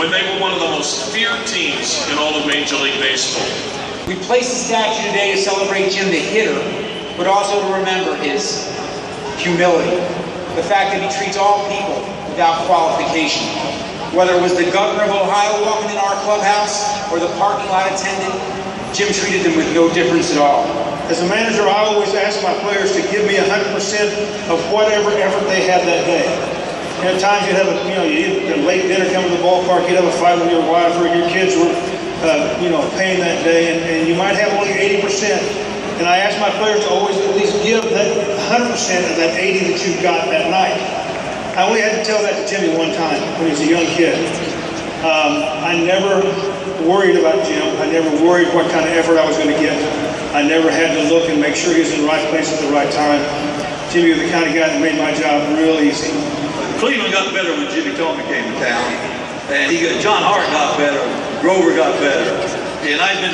when they were one of the most feared teams in all of Major League Baseball. We place a statue today to celebrate Jim the hitter, but also to remember his humility. The fact that he treats all people without qualification. Whether it was the governor of Ohio walking in our clubhouse or the parking lot attendant, Jim treated them with no difference at all. As a manager, I always ask my players to give me 100% of whatever effort they had that day. And at times you'd have you eat a late dinner coming to the ballpark, you'd have a fight with your wife or your kids were, paying that day, and you might have only 80%. And I ask my players to always at least give that 100% of that 80 that you got that night. I only had to tell that to Jimmy one time when he was a young kid. I never worried about Jim. I never worried what kind of effort I was going to get. I never had to look and make sure he was in the right place at the right time. Jimmy was the kind of guy that made my job real easy. Cleveland got better when Jimmy Thome came to town, and John Hart got better, Grover got better, and I've been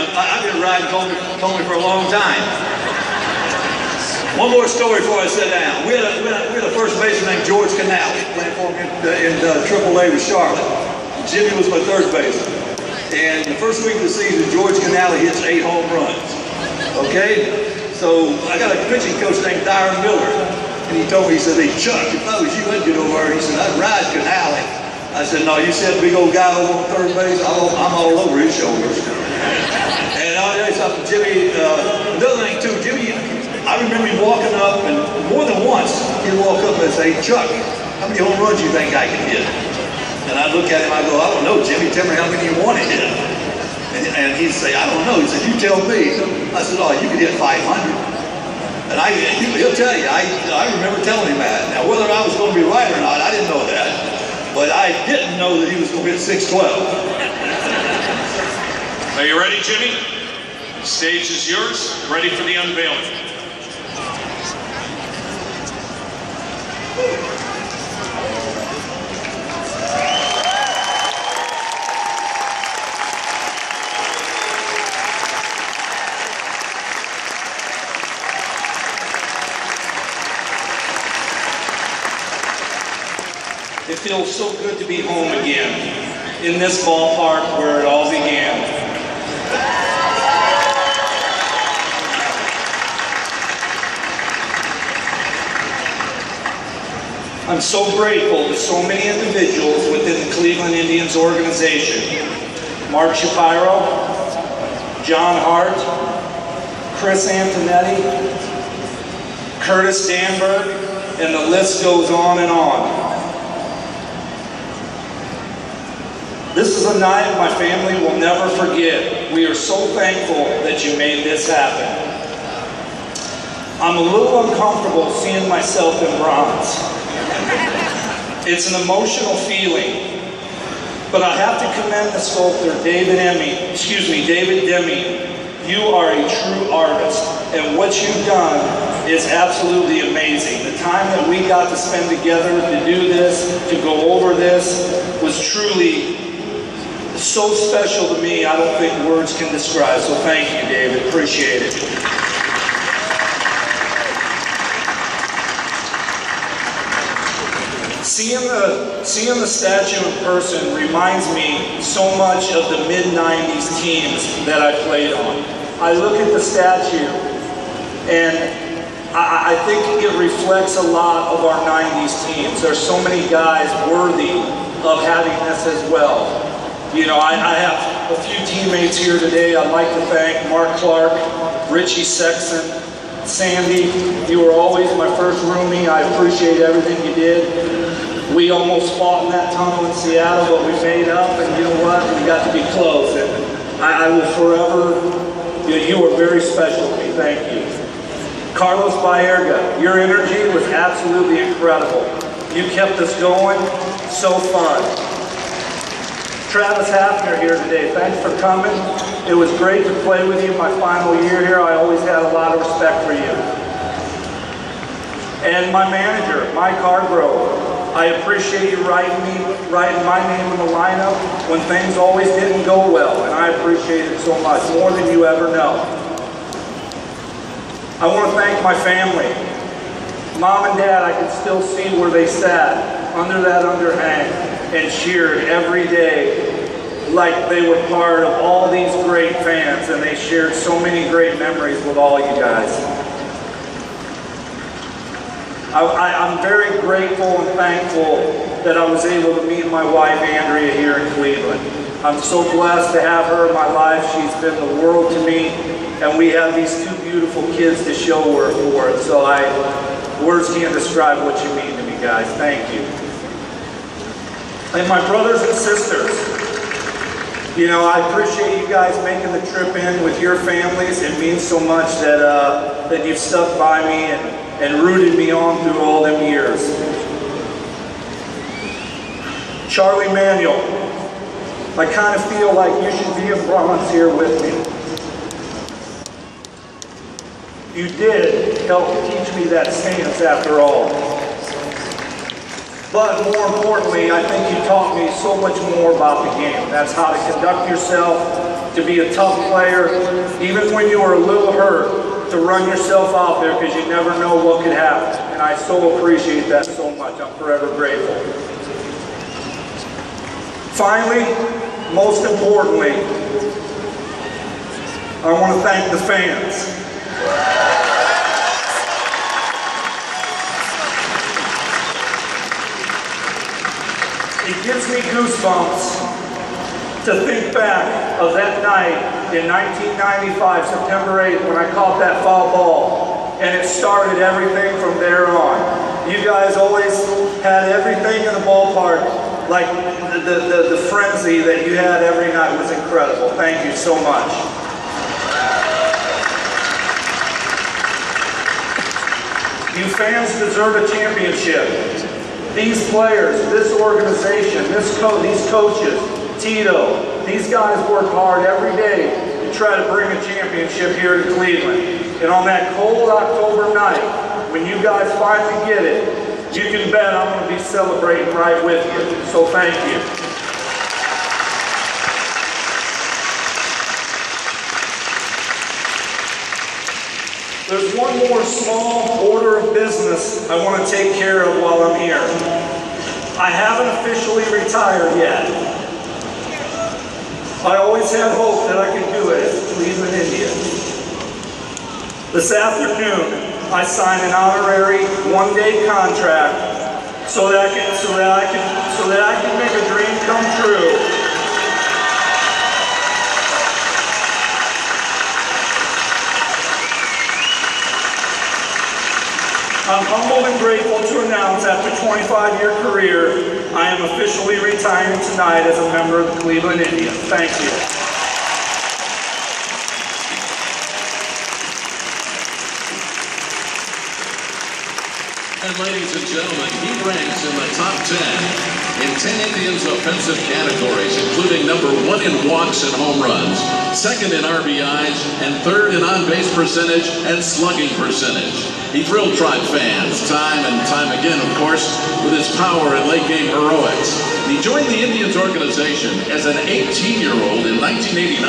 riding Thome for a long time. One more story before I sit down. We had a first baseman named George Canale playing for him in AAA with Charlotte. Jimmy was my third baseman. And the first week of the season, George Canale hits 8 home runs. Okay? So I got a pitching coach named Dyron Miller. And he told me, he said, "Hey, Chuck, if I was you, I'd get over there." He said, "I'd ride Canale." I said, "No, you said big old guy over on third base, I'm all over his shoulders." And I'll tell you something, Jimmy, another thing too, Jimmy, I remember him walking up, and more than once, he'd walk up and say, "Chuck, how many home runs do you think I can hit?" And I'd look at him, I go, "I don't know, Jimmy, tell me how many you want to hit." And he'd say, "I don't know." He said, "You tell me." I said, "Oh, you could hit 500. And he'll tell you, I remember telling him that. Now, whether I was going to be right or not, I didn't know that. But I didn't know that he was going to hit 612. Are you ready, Jimmy? The stage is yours. Ready for the unveiling. It feels so good to be home again, in this ballpark where it all began. I'm so grateful to so many individuals within the Cleveland Indians organization. Mark Shapiro, John Hart, Chris Antonetti, Curtis Danberg, and the list goes on and on. This is a night my family will never forget. We are so thankful that you made this happen. I'm a little uncomfortable seeing myself in bronze. It's an emotional feeling, but I have to commend the sculptor, David Demme. You are a true artist, and what you've done is absolutely amazing. The time that we got to spend together to do this, to go over this, was truly so special to me, I don't think words can describe. So thank you, David. Appreciate it. Seeing the statue in person reminds me so much of the mid-90s teams that I played on. I look at the statue and I think it reflects a lot of our 90s teams. There's so many guys worthy of having this as well. You know, I have a few teammates here today. I'd like to thank Mark Clark, Richie Sexton, Sandy. You were always my first roomie. I appreciate everything you did. We almost fought in that tunnel in Seattle, but we made up, and you know what? We got to be close. And I will forever, you are very special to me. Thank you. Carlos Baerga, your energy was absolutely incredible. You kept us going. So fun. Travis Hafner here today. Thanks for coming. It was great to play with you my final year here. I always had a lot of respect for you. And my manager, Mike Hargrove. I appreciate you writing my name in the lineup when things always didn't go well, and I appreciate it so much, more than you ever know. I want to thank my family. Mom and Dad, I can still see where they sat under that underhang and cheered every day like they were part of all these great fans, and they shared so many great memories with all you guys. I'm very grateful and thankful that I was able to meet my wife, Andrea, here in Cleveland. I'm so blessed to have her in my life. She's been the world to me, and we have these two beautiful kids to show her for it. So words can't describe what you mean to me, guys. Thank you. And my brothers and sisters, you know, I appreciate you guys making the trip in with your families. It means so much that you've stuck by me and rooted me on through all them years. Charlie Manuel, I kind of feel like you should be in bronze here with me. You did help teach me that stance after all. But more importantly, I think you taught me so much more about the game. That's how to conduct yourself, to be a tough player, even when you were a little hurt, to run yourself out there because you never know what could happen. And I so appreciate that so much. I'm forever grateful. Finally, most importantly, I want to thank the fans. It gives me goosebumps to think back of that night in 1995, September 8th, when I caught that foul ball, and it started everything from there on. You guys always had everything in the ballpark, like the frenzy that you had every night was incredible. Thank you so much. You fans deserve a championship. These players, this organization, these coaches, Tito, these guys work hard every day to try to bring a championship here to Cleveland. And on that cold October night, when you guys finally get it, you can bet I'm going to be celebrating right with you. So thank you. There's one more small order of business I want to take care of while I'm here. I haven't officially retired yet. I always had hope that I could do it as a Cleveland Indian. This afternoon, I signed an honorary one-day contract so that I can make a dream come true. I'm humbled and grateful to announce after a 25-year career, I am officially retiring tonight as a member of the Cleveland Indians. Thank you. And ladies and gentlemen, he ranks in the top 10 in 10 Indians offensive categories, including number 1 in walks and home runs, 2nd in RBIs, and 3rd in on-base percentage and slugging percentage. He thrilled Tribe fans time and time again, of course, with his power and late-game heroics. He joined the Indians organization as an 18-year-old in 1989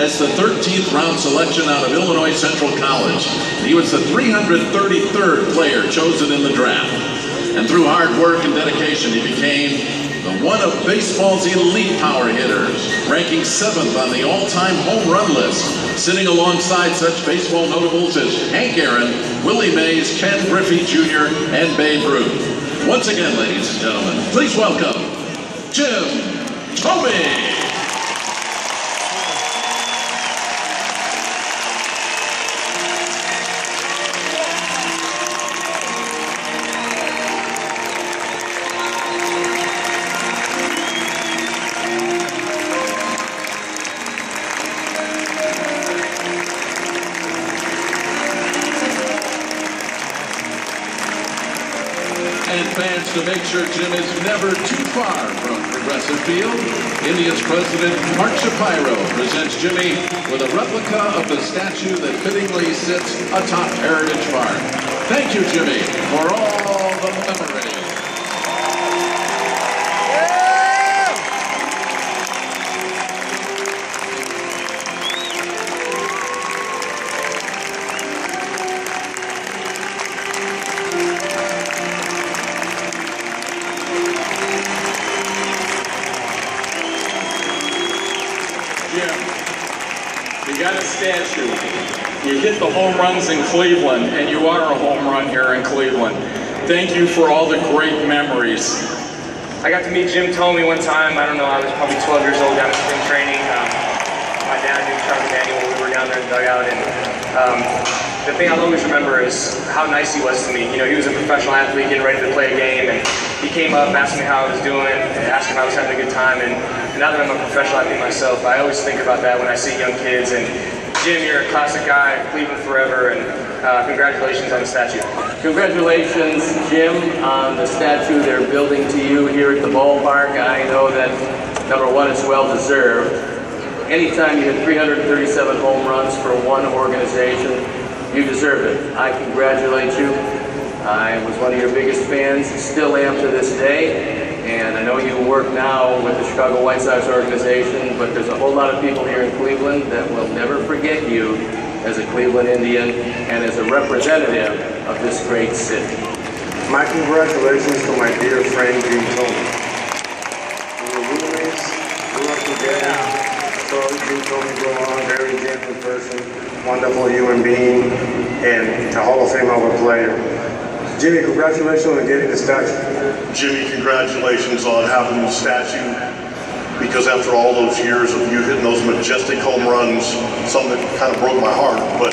as the 13th round selection out of Illinois Central College. He was the 333rd player chosen in the draft. And through hard work and dedication, he became one of baseball's elite power hitters, ranking 7th on the all-time home run list, sitting alongside such baseball notables as Hank Aaron, Willie Mays, Ken Griffey Jr., and Babe Ruth. Once again, ladies and gentlemen, please welcome Jim Thome. And fans, to make sure Jim is never too far from Progressive Field, Indians president Mark Shapiro presents Jimmy with a replica of the statue that fittingly sits atop Heritage Park. Thank you, Jimmy, for all the memories. Jim, you got a statue. You hit the home runs in Cleveland, and you are a home run here in Cleveland. Thank you for all the great memories. I got to meet Jim Thome one time. I don't know, I was probably 12 years old down at spring training. My dad knew Charlie Daniel when we were down there in the dugout, and the thing I'll always remember is how nice he was to me. You know, he was a professional athlete getting ready to play a game, and he came up, asked me how I was doing, and asked if I was having a good time, and now that I'm a professional athlete myself, I always think about that when I see young kids, and Jim, you're a classic guy, Cleveland forever, and congratulations on the statue. Congratulations, Jim, on the statue they're building to you here at the ballpark. I know that, number one, it's well-deserved. Anytime you hit 337 home runs for one organization, you deserve it. I congratulate you. I was one of your biggest fans, still am to this day. And I know you work now with the Chicago White Sox organization, but there's a whole lot of people here in Cleveland that will never forget you as a Cleveland Indian and as a representative of this great city. My congratulations to my dear friend Jim Thome. We were roommates, grew up together. So Jim Thome go on, very gentle person, wonderful human being, and a Hall of Fame of a player. Jimmy, congratulations on getting the statue. Jimmy, congratulations on having the statue, because after all those years of you hitting those majestic home runs, something that kind of broke my heart, but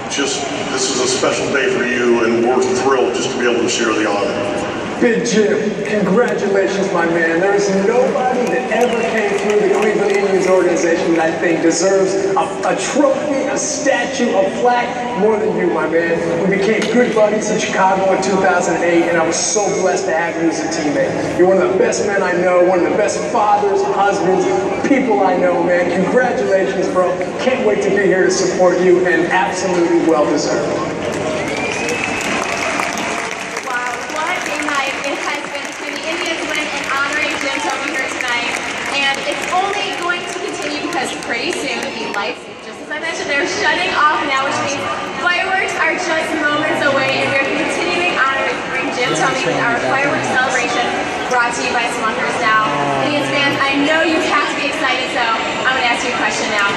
just, this is a special day for you, and we're thrilled just to be able to share the honor. Big Jim, congratulations, my man. There is nobody that ever came through the Cleveland Indians organization that I think deserves a trophy, a statue, a plaque more than you, my man. We became good buddies in Chicago in 2008, and I was so blessed to have you as a teammate. You're one of the best men I know, one of the best fathers, husbands, people I know, man. Congratulations, bro. Can't wait to be here to support you, and absolutely well-deserved. Pretty soon, the lights, just as I mentioned, they're shutting off now, which means fireworks are just moments away, and we're continuing on to bring Jim Thome with our fireworks celebration, brought to you by Smuckers now. Indians fans, I know you have to be excited, so I'm going to ask you a question now.